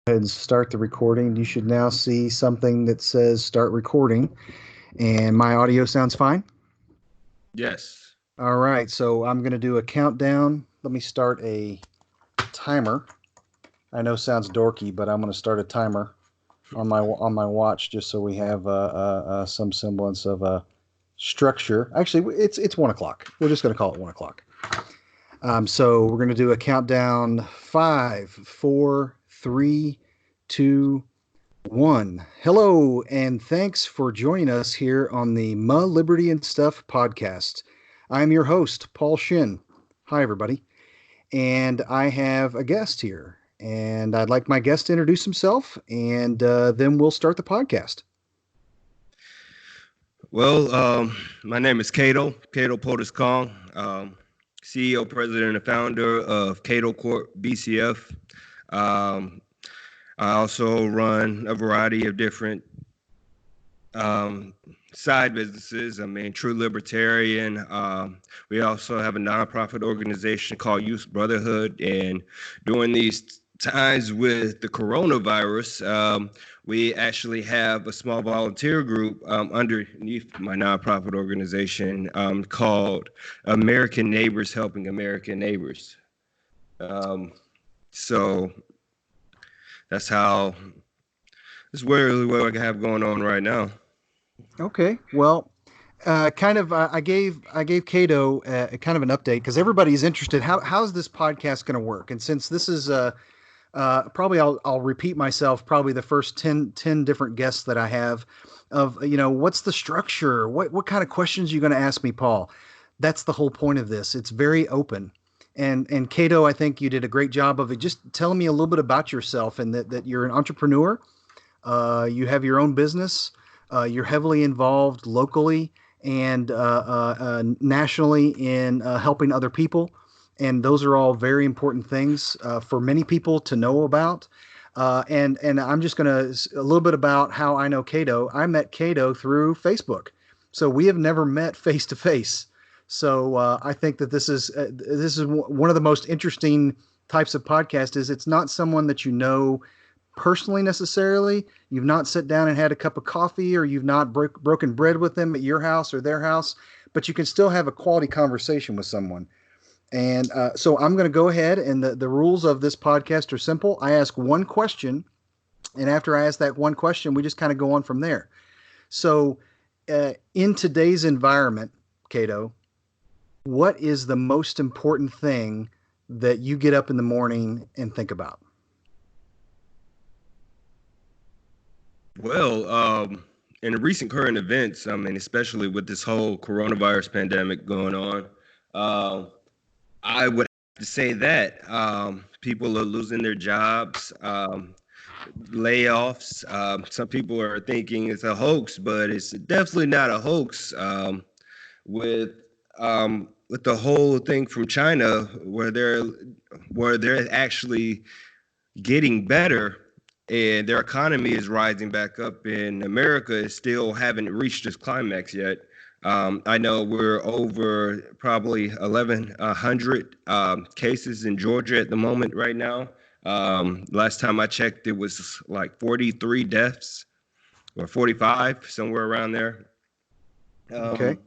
And start the recording. You should now see something that says start recording, and my audio sounds fine. Yes. All right, so I'm going to do a countdown. Let me start a timer. I know sounds dorky, but I'm going to start a timer on my watch just so we have some semblance of a structure. Actually, it's 1 o'clock. We're just going to call it 1 o'clock. So we're going to do a countdown. Five, four, three, two, one. Hello, and thanks for joining us here on the Liberty and Stuff podcast. I'm your host, Paul Shin. Hi, everybody. And I have a guest here, and I'd like my guest to introduce himself, and then we'll start the podcast. Well, my name is Kdo Podus Kong, CEO, president, and founder of Kdo Corp BCF. Um, I also run a variety of different side businesses. True libertarian. We also have a nonprofit organization called Youth Brotherhood. And during these times with the coronavirus, we actually have a small volunteer group underneath my nonprofit organization called American Neighbors Helping American Neighbors. So that's how, that's really what I have going on right now. Okay, well, I gave Cato kind of an update because everybody's interested. How's this podcast going to work? And since this is probably I'll repeat myself. Probably the first 10 different guests that I have of what's the structure? What kind of questions are you going to ask me, Paul? That's the whole point of this. It's very open. And Cato, I think you did a great job of it. Just telling me a little bit about yourself and that you're an entrepreneur. You have your own business. You're heavily involved locally and nationally in helping other people. And those are all very important things for many people to know about. And I'm just going to a little bit about how I know Cato. I met Cato through Facebook, so we have never met face to face. So I think that this is one of the most interesting types of podcast. Is it's not someone that you know personally necessarily. You've not sat down and had a cup of coffee, or you've not broken bread with them at your house or their house, but you can still have a quality conversation with someone. And so I'm going to go ahead, and the rules of this podcast are simple. I ask one question, and after I ask that one question, we just kind of go on from there. So in today's environment, Cato, what is the most important thing that you get up in the morning and think about? Well, in the recent current events, especially with this whole coronavirus pandemic going on, I would have to say that people are losing their jobs, layoffs. Some people are thinking it's a hoax, but it's definitely not a hoax. With with the whole thing from China, where they're actually getting better and their economy is rising back up, and America is still haven't reached its climax yet. I know we're over probably 1,100 cases in Georgia at the moment right now. Last time I checked, it was like 43 deaths or 45, somewhere around there. Okay. Um,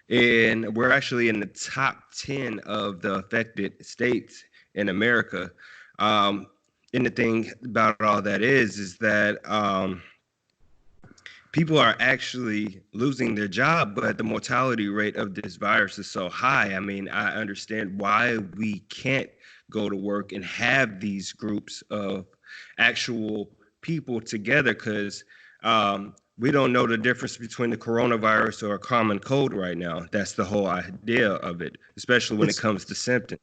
and we're actually in the top 10 of the affected states in America. Um, and the thing about all that is that people are actually losing their job, but the mortality rate of this virus is so high. I understand why we can't go to work and have these groups of actual people together, because we don't know the difference between the coronavirus or a common cold right now. That's the whole idea of it, especially when it It's comes to symptoms.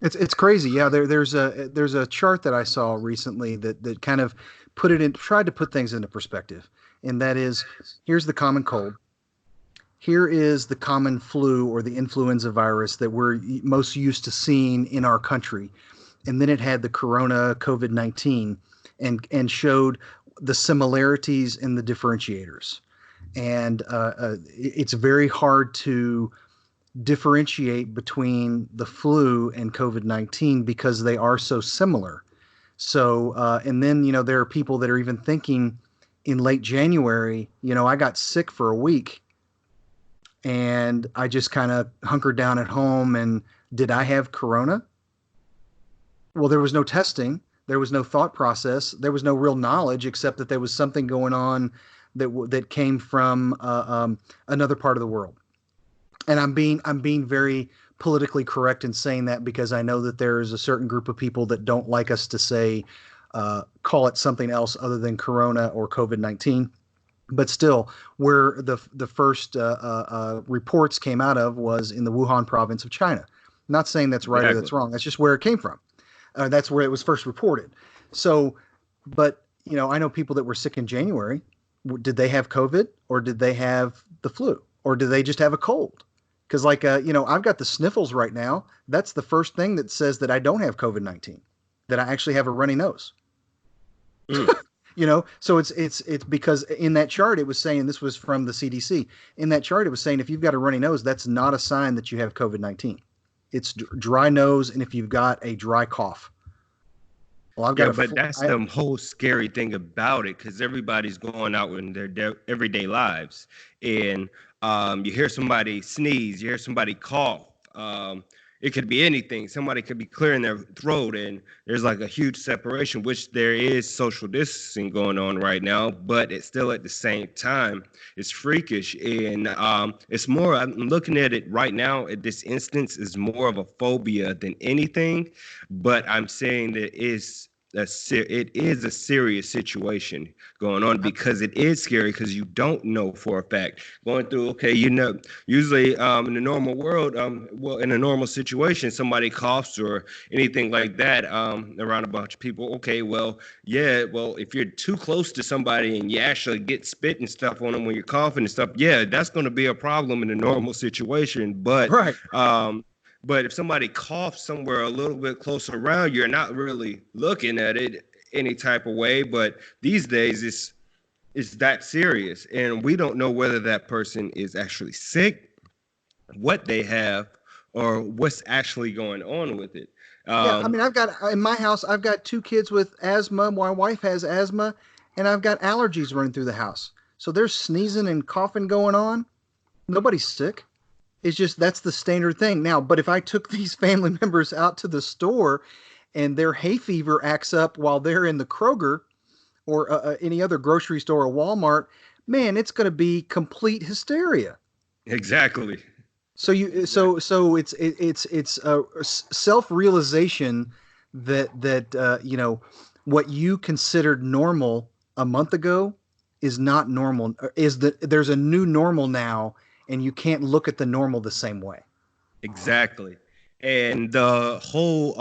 it's crazy. Yeah, there's a chart that I saw recently that kind of tried to put things into perspective. And that is, here's the common cold. Here is the common flu or the influenza virus that we're most used to seeing in our country. And then it had the corona COVID-19 and showed the similarities and the differentiators. And it's very hard to differentiate between the flu and COVID-19 because they are so similar. So, and then, there are people that are even thinking in late January, I got sick for a week and I just kind of hunkered down at home. And did I have corona? Well, there was no testing. There was no thought process. There was no real knowledge except that there was something going on that came from another part of the world. And I'm being very politically correct in saying that because I know that there is a certain group of people that don't like us to say call it something else other than Corona or COVID-19. But still, where the first reports came out of was in the Wuhan province of China. I'm not saying that's right or Exactly. that's wrong. That's just where it came from. That's where it was first reported. So, but I know people that were sick in January. Did they have COVID or did they have the flu or did they just have a cold? Because I've got the sniffles right now. That's the first thing that says that I don't have COVID-19, that I actually have a runny nose. Mm. So it's because in that chart it was saying, this was from the CDC. In that chart it was saying if you've got a runny nose, that's not a sign that you have COVID-19. It's dry nose, and if you've got a dry cough. Well, I've got Yeah, but that's the whole scary thing about it, because everybody's going out in their everyday lives, and you hear somebody sneeze, you hear somebody cough. It could be anything. Somebody could be clearing their throat, and there's like a huge separation, which there is social distancing going on right now, but it's still at the same time, it's freakish. And it's more, I'm looking at it right now at this instance, is more of a phobia than anything, but I'm saying that it is a serious situation going on, because it is scary, because you don't know for a fact going through. Okay, usually in the normal world, in a normal situation, somebody coughs or anything like that around a bunch of people. Okay, well, yeah, well, if you're too close to somebody and you actually get spit and stuff on them when you're coughing and stuff, yeah, that's going to be a problem in a normal situation. But right. but if somebody coughs somewhere a little bit closer around, you're not really looking at it any type of way. But these days, it's that serious, and we don't know whether that person is actually sick, what they have, or what's actually going on with it. Yeah, I mean, I've got in my house, I've got two kids with asthma. My wife has asthma, and I've got allergies running through the house. So there's sneezing and coughing going on. Nobody's sick. It's just that's the standard thing now. But if I took these family members out to the store and their hay fever acts up while they're in the Kroger or any other grocery store or Walmart, man, it's going to be complete hysteria. exactly. So it's a self-realization that what you considered normal a month ago is not normal. There's a new normal now, and you can't look at the normal the same way. Exactly. And the whole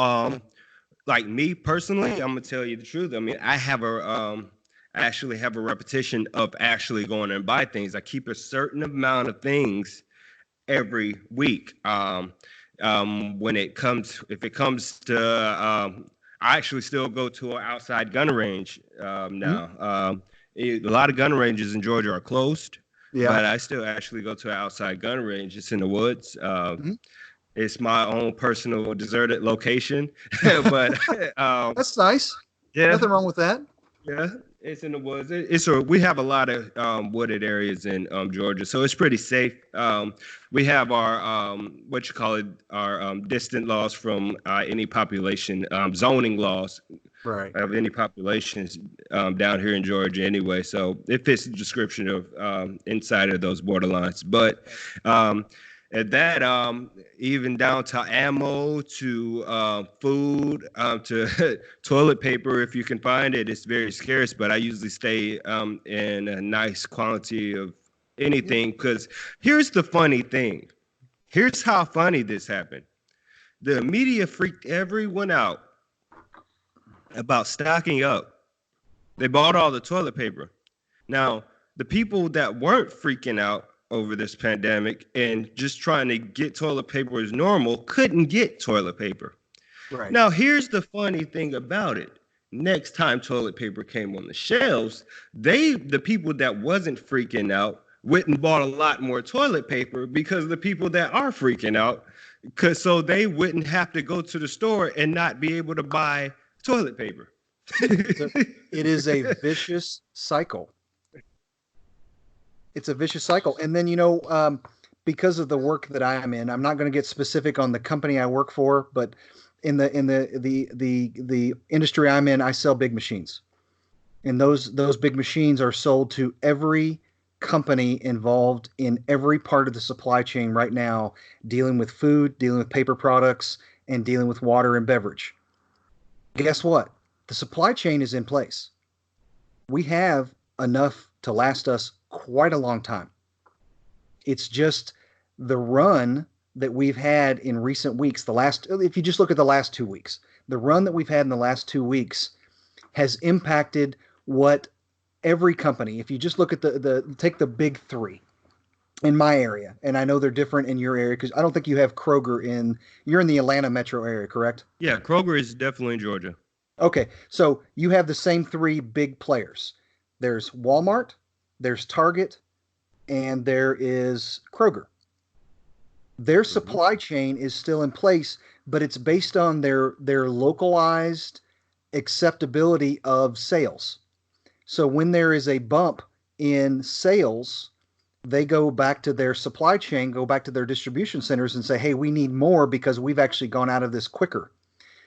like me personally, I'm gonna tell you the truth. I mean, I actually have a repetition of actually going and buy things. I keep a certain amount of things every week. When if it comes to, I actually still go to an outside gun range Mhm. now. A lot of gun ranges in Georgia are closed, Yeah. but I still actually go to an outside gun range. It's in the woods. Mhm. It's my own personal deserted location, but That's nice. yeah, Nothing wrong with that. yeah, it's in the woods. We have a lot of wooded areas in Georgia, so it's pretty safe. We have our what you call it, our distant laws from any population, zoning laws Right. of any populations down here in Georgia anyway. So it fits the description of inside of those borderlines. But at that, even down to ammo, to food, to toilet paper, if you can find it, it's very scarce. But I usually stay in a nice quantity of Yeah. anything, because here's the funny thing. Here's how funny this happened. The media freaked everyone out about stocking up. They bought all the toilet paper. Now, the people that weren't freaking out over this pandemic and just trying to get toilet paper as normal couldn't get toilet paper. Right. Now, here's the funny thing about it. Next time toilet paper came on the shelves, the people that wasn't freaking out went and bought a lot more toilet paper, because the people that are freaking out, because so they wouldn't have to go to the store and not be able to buy toilet paper. So it is a vicious cycle. It's a vicious cycle. And then, because of the work that I am in, I'm not going to get specific on the company I work for, but in the industry I'm in, I sell big machines. And those big machines are sold to every company involved in every part of the supply chain right now, dealing with food, dealing with paper products, and dealing with water and beverage. Guess what? The supply chain is in place. We have enough to last us quite a long time. It's just the run that we've had in recent weeks, if you just look at the last 2 weeks, the run that we've had in the last 2 weeks has impacted what every company, if you just look at take the big three in my area, and I know they're different in your area because I don't think you have Kroger you're in the Atlanta metro area, correct? Yeah, Kroger is definitely in Georgia. Okay, so you have the same three big players. There's Walmart, there's Target, and there is Kroger. Their Hmm. supply chain is still in place, but it's based on their localized acceptability of sales. So when there is a bump in sales, they go back to their supply chain, go back to their distribution centers and say, hey, we need more because we've actually gone out of this quicker.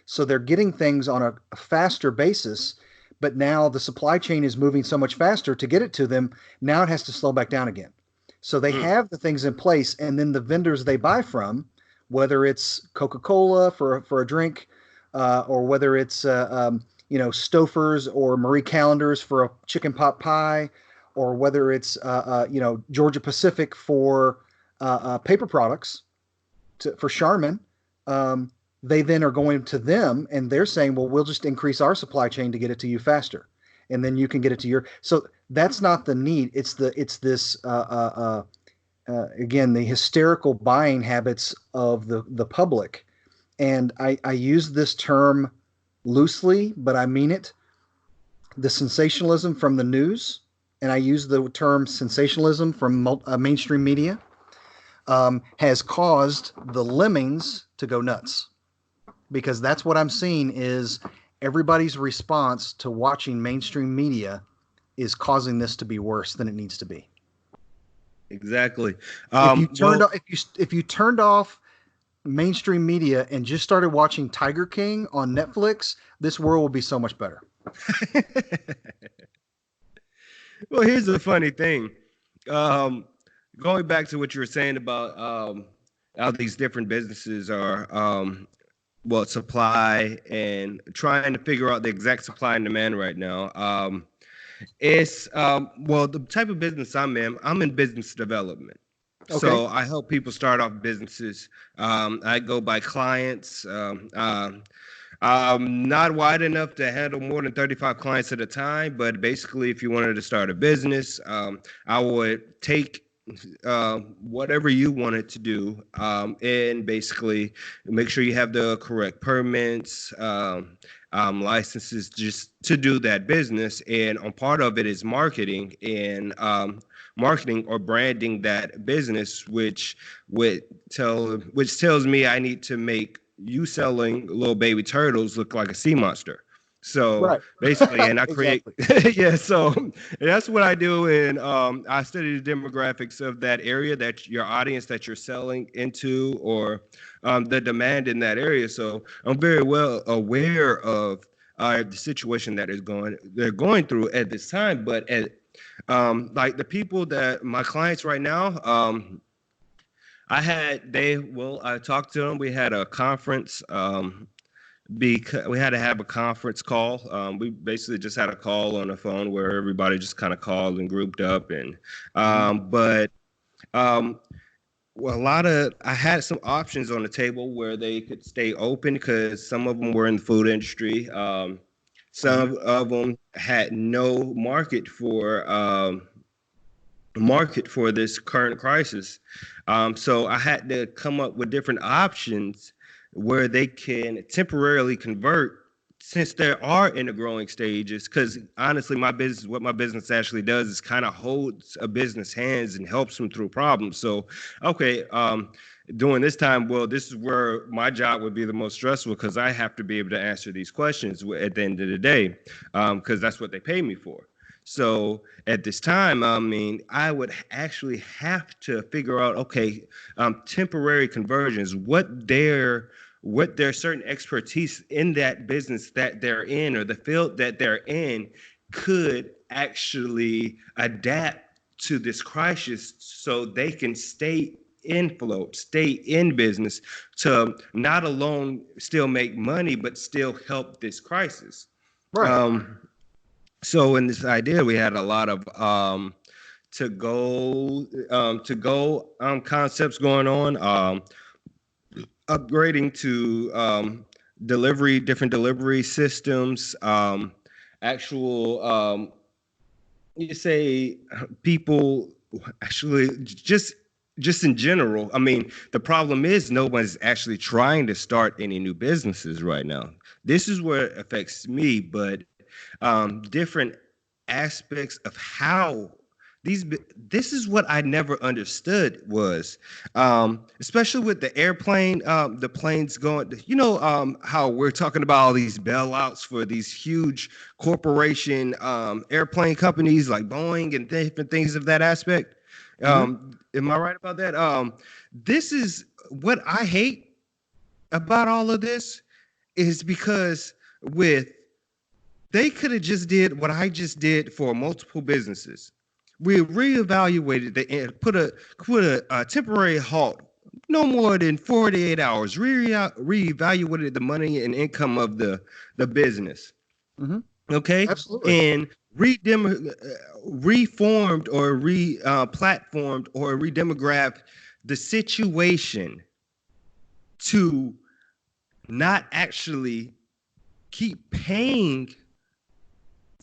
So they're getting things on a faster basis, but now the supply chain is moving so much faster to get it to them. Now it has to slow back down again. So they Mm. have the things in place, and then the vendors they buy from, whether it's Coca-Cola for a drink, or whether it's Stouffer's or Marie Callender's for a chicken pot pie, or whether it's Georgia Pacific for paper products for Charmin. Um, they then are going to them and they're saying, well, we'll just increase our supply chain to get it to you faster, and then you can get it to your. So that's not the need. It's this again, the hysterical buying habits of the public. And I use this term loosely, but I mean it. The sensationalism from the news, and I use the term sensationalism from mainstream media, has caused the lemmings to go nuts, because that's what I'm seeing is everybody's response to watching mainstream media is causing this to be worse than it needs to be. Exactly. If you turned Well, off, if you turned off mainstream media and just started watching Tiger King on Netflix, this world would be so much better. well, here's the funny thing. Um, Going back to what you were saying about how these different businesses are, well, supply and trying to figure out the exact supply and demand right now. It's well, the type of business I'm in business development. Okay. So I help people start off businesses. I go by clients. I'm not wide enough to handle more than 35 clients at a time, but basically, if you wanted to start a business, I would take whatever you wanted to do, and basically make sure you have the correct permits, licenses, just to do that business. And on part of it is marketing and marketing or branding that business, which tells me I need to make you selling little baby turtles look like a sea monster. So Right. basically, and I create, Exactly. yeah. So that's what I do, and I study the demographics of that area, that your audience that you're selling into, or the demand in that area. So I'm very well aware of the situation that they're going through at this time. But like the people that my clients right now, I talked to them. We had a conference. Because we had to have a conference call. We basically just had a call on the phone where everybody just kind of called and grouped up. And Mhm. but well, I had some options on the table where they could stay open because some of them were in the food industry. Mhm. Some of them had no market for this current crisis. So I had to come up with different options where they can temporarily convert since there are in the growing stages, because honestly, what my business actually does is kind of holds a business hands and helps them through problems. So, okay, during this time, well, this is where my job would be the most stressful because I have to be able to answer these questions at the end of the day, because that's what they pay me for. So at this time, I mean, I would actually have to figure out, okay, temporary conversions, what their certain expertise in that business that they're in or the field that they're in could actually adapt to this crisis so they can stay in float, stay in business to not alone still make money, but still help this crisis. Right. So in this idea, we had a lot of to go concepts going on. Upgrading to different delivery systems, actual, you say people actually just in general. I mean, the problem is no one's actually trying to start any new businesses right now. This is where it affects me, but different aspects of how these this is what I never understood was especially with the airplane the planes going, how we're talking about all these bailouts for these huge corporation airplane companies like Boeing and different things of that aspect. Am I right about that? This is what I hate about all of this is because with they could have just did what I just did for multiple businesses. We reevaluated put a temporary halt, no more than 48 hours. Reevaluated the money and income of the business. Mm-hmm. Okay, Absolutely. and reformed or platformed or redemographed the situation to not actually keep paying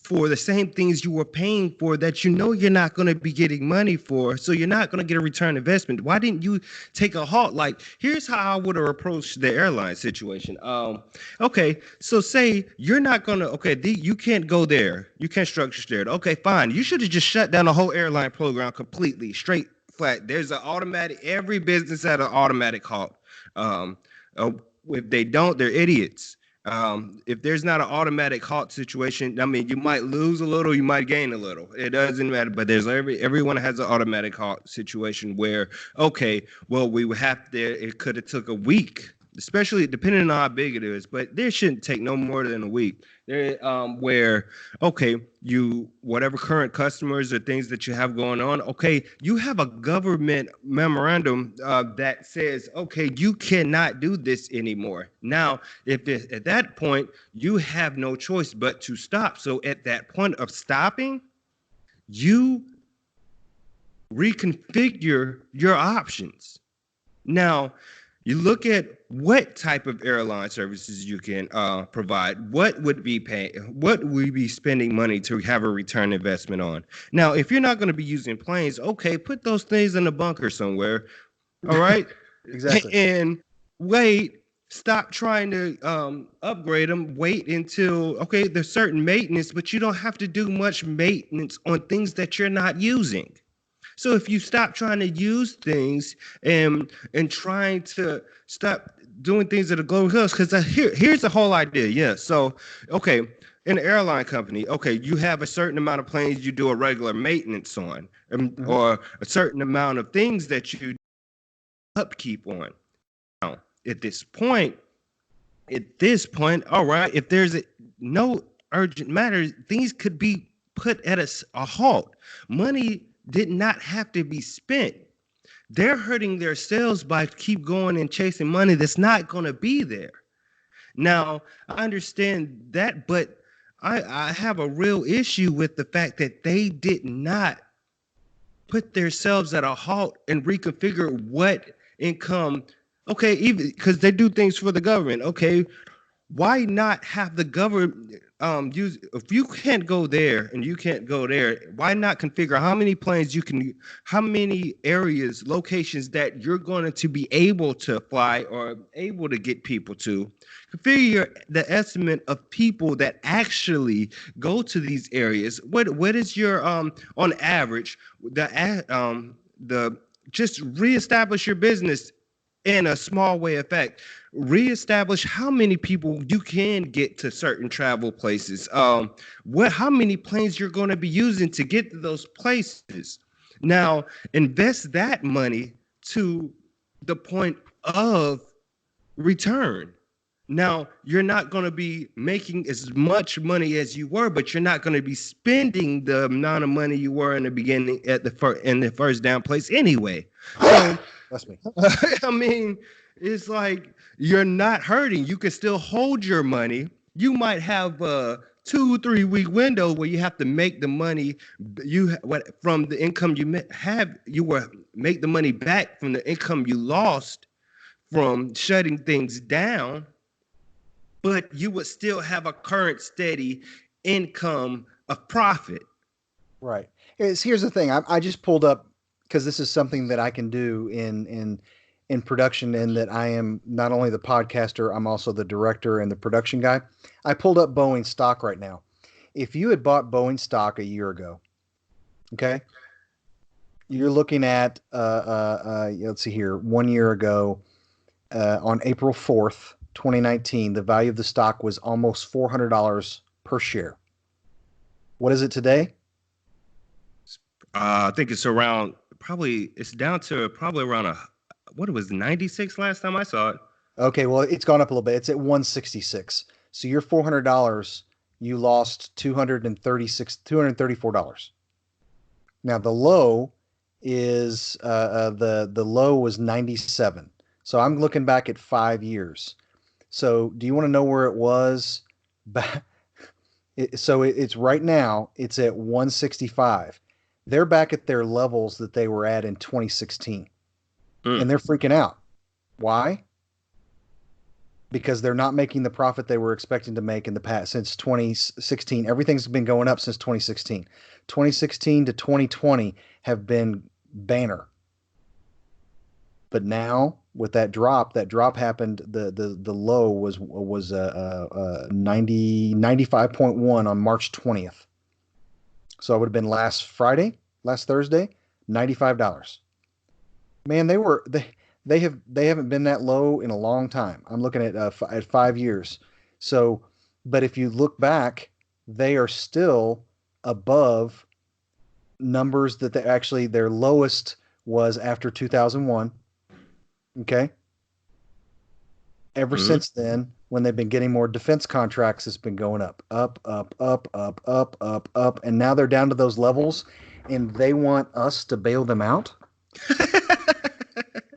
for the same things you were paying for that you're not going to be getting money for, so you're not going to get a return investment. Why didn't you take a halt? Like, here's how I would have approached the airline situation. Okay, so say you're not going to, okay, you can't go there. You can't structure there. Okay, fine. You should have just shut down the whole airline program completely, straight flat. There's an automatic, every business had an automatic halt. Uh, if they don't, they're idiots. If there's not an automatic halt situation, I mean, you might lose a little, you might gain a little. It doesn't matter. But there's everyone has an automatic halt situation where, okay, well, we would have to. It could have took a week, especially depending on how big it is. But there shouldn't take no more than a week. There, where okay, whatever current customers or things that you have going on, okay, you have a government memorandum that says, okay, you cannot do this anymore. Now, at that point, you have no choice but to stop. So at that point of stopping, you reconfigure your options. Now, you look at what type of airline services you can provide. What would we be spending money to have a return investment on? Now, if you're not going to be using planes, okay, put those things in a bunker somewhere. All right. Exactly. And wait, stop trying to upgrade them. Wait until, okay, there's certain maintenance, but you don't have to do much maintenance on things that you're not using. So if you stop trying to use things and trying to stop doing things at a global scale, because here's the whole idea. Yeah. So, okay, in an airline company, okay, you have a certain amount of planes you do a regular maintenance on, or a certain amount of things that you upkeep on. Now, at this point, all right, if there's no urgent matter, things could be put at a halt. Money did not have to be spent. They're hurting their sales by keep going and chasing money that's not going to be there. Now, I understand that, but I have a real issue with the fact that they did not put themselves at a halt and reconfigure what income. Okay, even because they do things for the government. Okay, why not have the government use if you can't go there and you can't go there, why not configure how many planes you can, how many areas, locations that you're going to be able to fly or able to get people to. Configure the estimate of people that actually go to these areas. What is your on average the just reestablish your business in a small way effect. Reestablish how many people you can get to certain travel places. How many planes you're going to be using to get to those places. Now invest that money to the point of return. Now you're not going to be making as much money as you were, but you're not going to be spending the amount of money you were in the beginning at in the first down place anyway. So That's me. I mean, it's like you're not hurting. You can still hold your money. You might have a 2-3 week window where you have to make the money from the income you have. You will make the money back from the income you lost from shutting things down, but you would still have a current steady income of profit. Right. Here's the thing. I just pulled up because this is something that I can do in production, and that I am not only the podcaster, I'm also the director and the production guy. I pulled up Boeing stock right now. If you had bought Boeing stock a year ago, okay, you're looking at let's see here, 1 year ago, on April 4th, 2019, the value of the stock was almost $400 per share. What is it today? I think it's around it's down to probably around what it was 96 last time I saw it. Okay, well, it's gone up a little bit. It's at 166. So your $400, you lost $234. Now the low is the low was 97. So I'm looking back at 5 years. So do you want to know where it was back? It's right now, it's at 165. They're back at their levels that they were at in 2016. And they're freaking out. Why? Because they're not making the profit they were expecting to make in the past since 2016. Everything's been going up since 2016. 2016 to 2020 have been banner. But now with that drop happened. The low was 95.1 on March 20th. So it would have been last Thursday, $95. Man, they haven't been that low in a long time. I'm looking at 5 years. So, but if you look back, they are still above numbers that their lowest was after 2001. Okay. Ever since then, when they've been getting more defense contracts, it's been going up. And now they're down to those levels, and they want us to bail them out.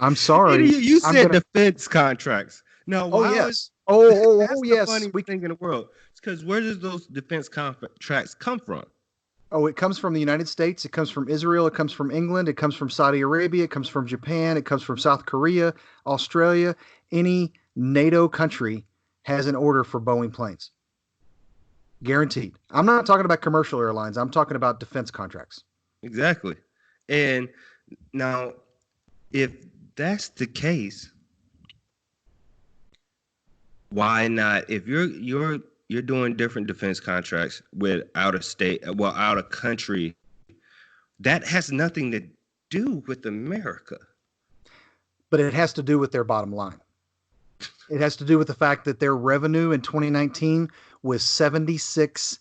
I'm sorry. You said defense contracts. No. Yes. Yes. The funny thing in the world. It's because where does those defense contracts come from? Oh, it comes from the United States. It comes from Israel. It comes from England. It comes from Saudi Arabia. It comes from Japan. It comes from South Korea, Australia. Any NATO country has an order for Boeing planes. Guaranteed. I'm not talking about commercial airlines. I'm talking about defense contracts. Exactly. And now, if that's the case, why not? If you're doing different defense contracts with out of country, that has nothing to do with America. But it has to do with their bottom line. It has to do with the fact that their revenue in 2019 was $76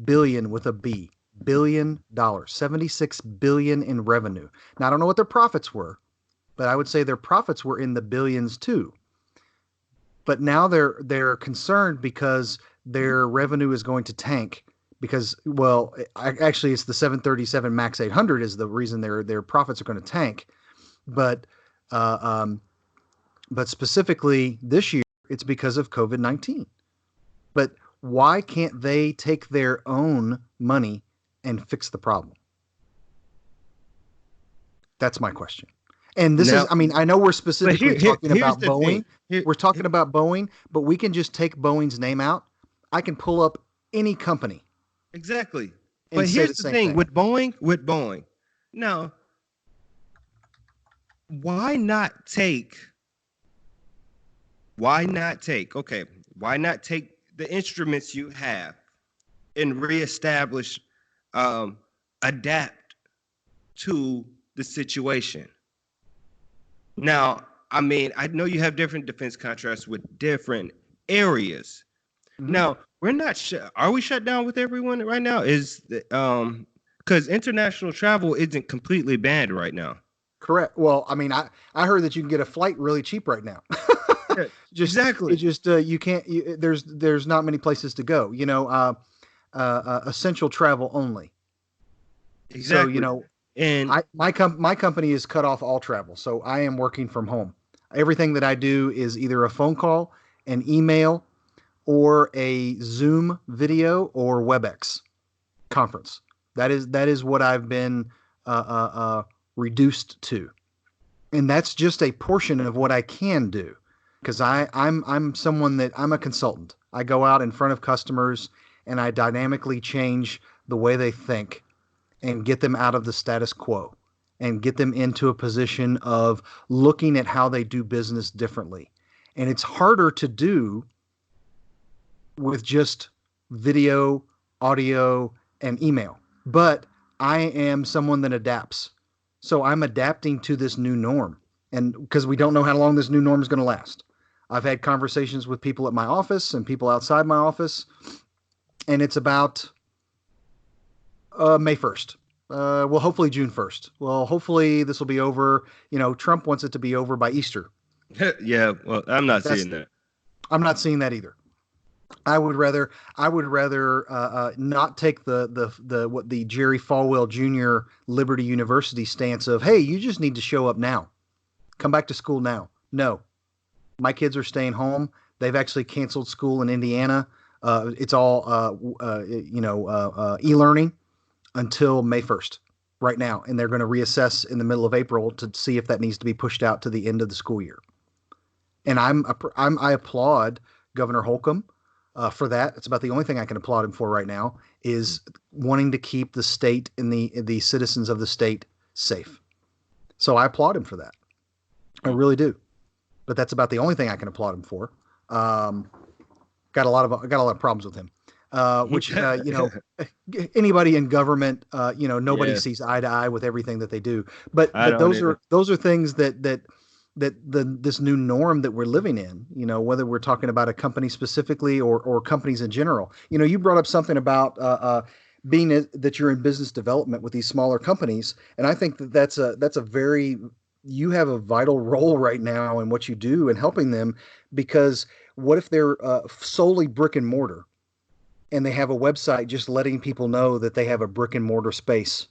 billion with a B. $billion. $76 billion in revenue. Now, I don't know what their profits were, but I would say their profits were in the billions too. But now they're concerned because their revenue is going to tank because, well, actually it's the 737 MAX 800 is the reason their profits are going to tank. But specifically this year, it's because of COVID-19. But why can't they take their own money and fix the problem? That's my question. And this is, I mean, I know we're specifically talking about Boeing. We're talking about Boeing, but we can just take Boeing's name out. I can pull up any company Exactly. and But say the here's the same thing thing. with Boeing. Now, why not take okay, why not take the instruments you have and reestablish, um, adapt to the situation? Now, I mean, I know you have different defense contracts with different areas. Hmm. Now, we're not are we shut down with everyone right now? Is because international travel isn't completely banned right now. Correct. Well, I mean, I heard that you can get a flight really cheap right now. Yeah, just it exactly. just you can't. There's not many places to go. Essential travel only. So Exactly. And my company is cut off all travel. So I am working from home. Everything that I do is either a phone call, an email, or a Zoom video or WebEx conference. That is what I've been reduced to, and that's just a portion of what I can do, because I'm someone that I'm a consultant. I go out in front of customers and I dynamically change the way they think and get them out of the status quo and get them into a position of looking at how they do business differently. And it's harder to do with just video, audio, and email. But I am someone that adapts. So I'm adapting to this new norm. And because we don't know how long this new norm is going to last. I've had conversations with people at my office and people outside my office, and it's about May 1st. Well, hopefully June 1st. Well, hopefully this will be over. Trump wants it to be over by Easter. yeah, well, I'm not That's seeing that. I'm not seeing that either. I would rather not take the what the Jerry Falwell Jr. Liberty University stance of, hey, you just need to show up now, come back to school now. No, my kids are staying home. They've actually canceled school in Indiana. It's all e-learning until May 1st right now, and they're going to reassess in the middle of April to see if that needs to be pushed out to the end of the school year. And I applaud Governor Holcomb for that. It's about the only thing I can applaud him for right now is wanting to keep the state and the citizens of the state safe. So I applaud him for that. I really do. But that's about the only thing I can applaud him for. Um, got a lot of problems with him. Which anybody in government, nobody Yeah, sees eye to eye with everything that they do. But I but don't those either. are those are things that this new norm that we're living in, whether we're talking about a company specifically or companies in general. You brought up something about being that you're in business development with these smaller companies, and I think that's a very you have a vital role right now in what you do in helping them, because what if they're solely brick and mortar and they have a website just letting people know that they have a brick and mortar space?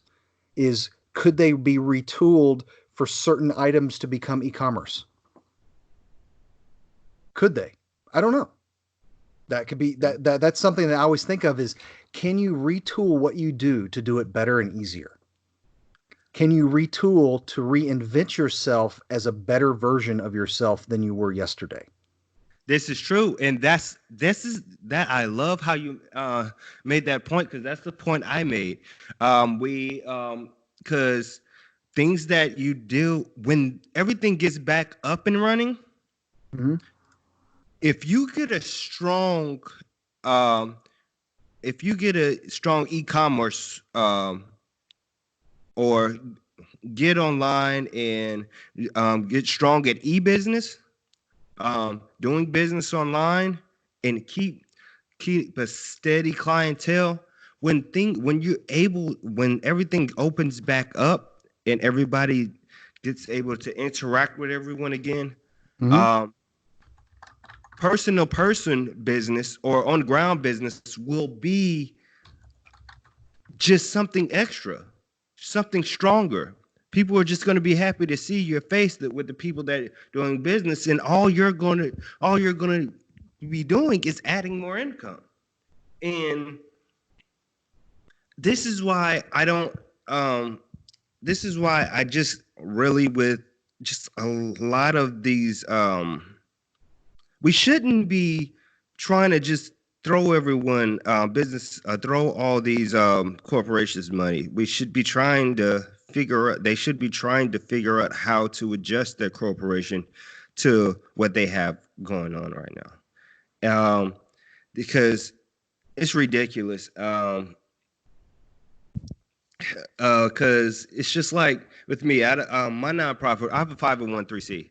Could they be retooled for certain items to become e-commerce? Could they? I don't know. That could be that's something that I always think of is, can you retool what you do it better and easier? Can you retool to reinvent yourself as a better version of yourself than you were yesterday? This is true, and this is that I love how you made that point, because that's the point I made. We because things that you do when everything gets back up and running, Mm-hmm. if you get a strong um, if you get a strong e-commerce, or get online and get strong at e-business, doing business online, and keep a steady clientele. When everything opens back up and everybody gets able to interact with everyone again, Mm-hmm. um, person to person business or on ground business will be just something extra, something stronger. People are just going to be happy to see your face with the people that are doing business, and all you're going to be doing is adding more income. And this is why I don't. This is why I just really, with just a lot of these, we shouldn't be trying to just throw everyone business throw all these corporations money. We should be trying to figure out they should be trying to figure out how to adjust their corporation to what they have going on right now. Because it's ridiculous. Because it's just like with me, my nonprofit, I have a 501(c).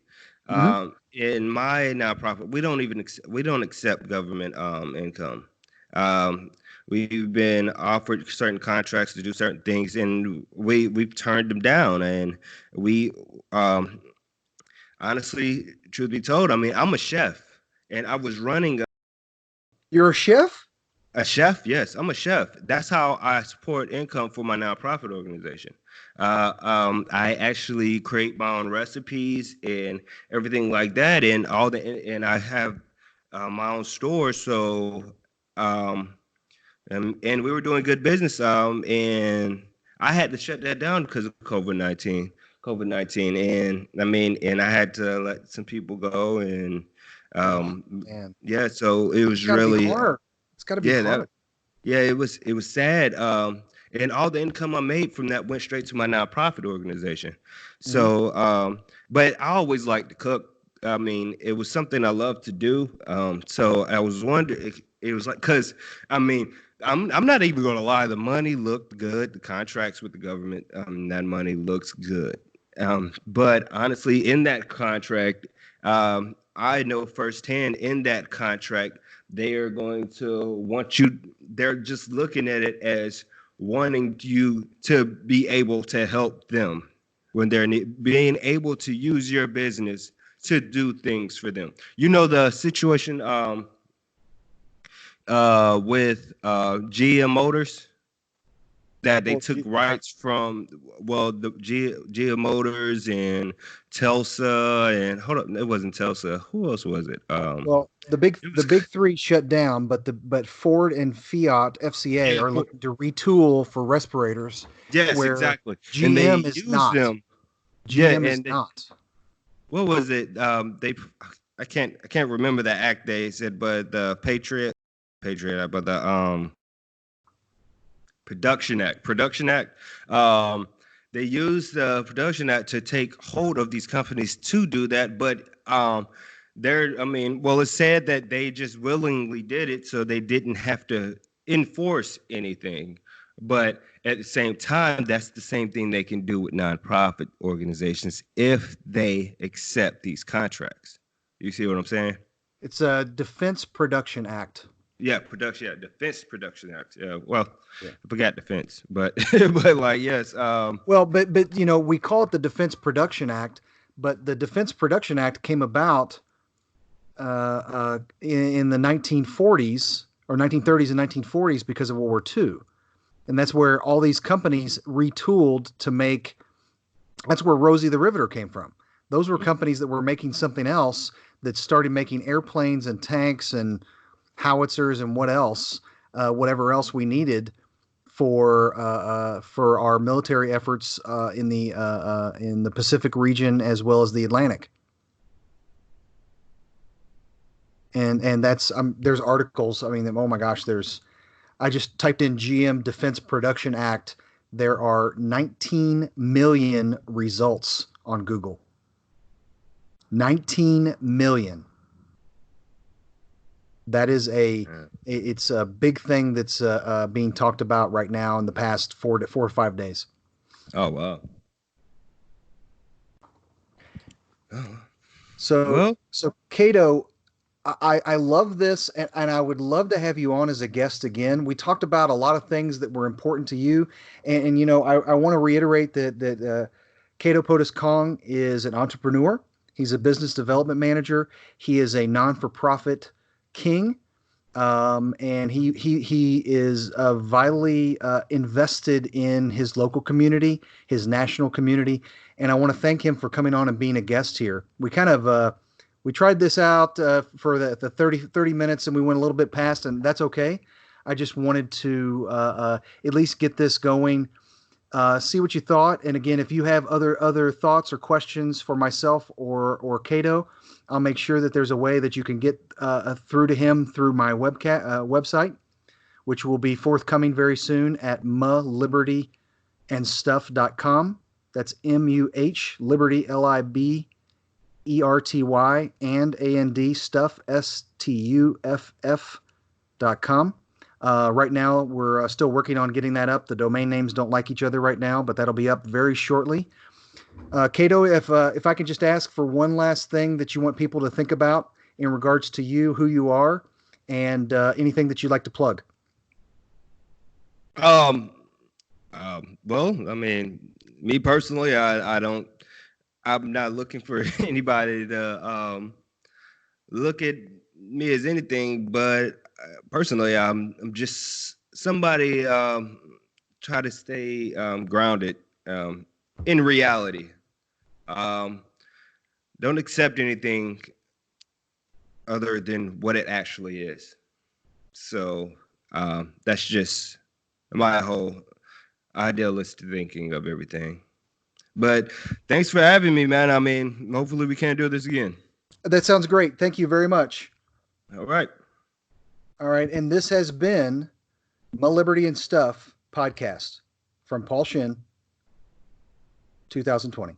Mm-hmm. In my nonprofit, we don't accept government income. Um, we've been offered certain contracts to do certain things, and we've turned them down. And we honestly, truth be told, I mean, I'm a chef, and I was running You're a chef? a chef. Yes, I'm a chef. That's how I support income for my nonprofit organization. I actually create my own recipes and everything like that, and and I have my own store. So, um, and we were doing good business. And I had to shut that down because of COVID-19. COVID-19, and I mean, and I had to let some people go, and Oh, um, man. yeah, so it It's was got to be really hard. It's got to be yeah, hard. it was sad. And all the income I made from that went straight to my nonprofit organization. Mm-hmm. So, but I always liked to cook. I mean, it was something I loved to do. So I was wondering, it was like, cause I mean, I'm not even gonna lie. The money looked good. The contracts with the government, that money looks good. But honestly, in that contract, I know firsthand in that contract they are going to want you, they're just looking at it as wanting you to be able to help them when they're being able to use your business to do things for them. You know, the situation with GM Motors, that they Well, took rights from, well, the GM Motors and Telsa, and hold up, it wasn't Telsa, who else was it? well, It the was big three shut down, but Ford and Fiat FCA yeah, are looking to retool for respirators, yes, where exactly, and they GM is use not. them. Yeah, GM is not. what was it? I can't remember the act they said, but the Patriot, but the Production Act. Um, they used the Production Act to take hold of these companies to do that, but I mean, well, it's said that they just willingly did it, so they didn't have to enforce anything. But at the same time, that's the same thing they can do with nonprofit organizations if they accept these contracts. You see what I'm saying? It's a Defense Production Act. Defense Production Act. Yeah, well, Yeah. I forgot defense, but but like yes, Well, but we call it the Defense Production Act, but the Defense Production Act came about in the 1940s or 1930s and 1940s because of World War II, and that's where all these companies retooled to make. That's where Rosie the Riveter came from. Those were companies that were making something else that started making airplanes and tanks and howitzers and whatever else we needed for our military efforts in the Pacific region as well as the Atlantic. And that's there's articles. I mean, oh my gosh, there's. I just typed in GM Defense Production Act. There are 19 million results on Google. 19 million. That is it's a big thing that's being talked about right now in the past 4 or 5 days. oh wow, oh, So well, so Cato, I love this, and I would love to have you on as a guest again. We talked about a lot of things that were important to you, and I want to reiterate that Kdo Podus Kong is an entrepreneur. He's a business development manager. He is a non-for-profit king, and he is vitally invested in his local community, his national community, and I want to thank him for coming on and being a guest here. We tried this out for the 30 minutes, and we went a little bit past, and that's okay. I just wanted to at least get this going, see what you thought. And again, if you have other thoughts or questions for myself or Cato, I'll make sure that there's a way that you can get through to him through my website, which will be forthcoming very soon at muhlibertyandstuff.com. That's MUH, Liberty, LIBERTY, and AND, stuff, STUFF.com. Right now, we're still working on getting that up. The domain names don't like each other right now, but that'll be up very shortly. Kdo, if I could just ask for one last thing that you want people to think about in regards to you, who you are, and anything that you'd like to plug. Well, I mean, me personally, I'm not looking for anybody to look at me as anything, but personally, I'm just somebody try to stay grounded in reality. Um, don't accept anything other than what it actually is. So that's just my whole idealistic thinking of everything. But thanks for having me, man. I mean, hopefully we can't do this again. That sounds great. Thank you very much. All right. All right. And this has been My Liberty and Stuff podcast from Paul Shin, 2020.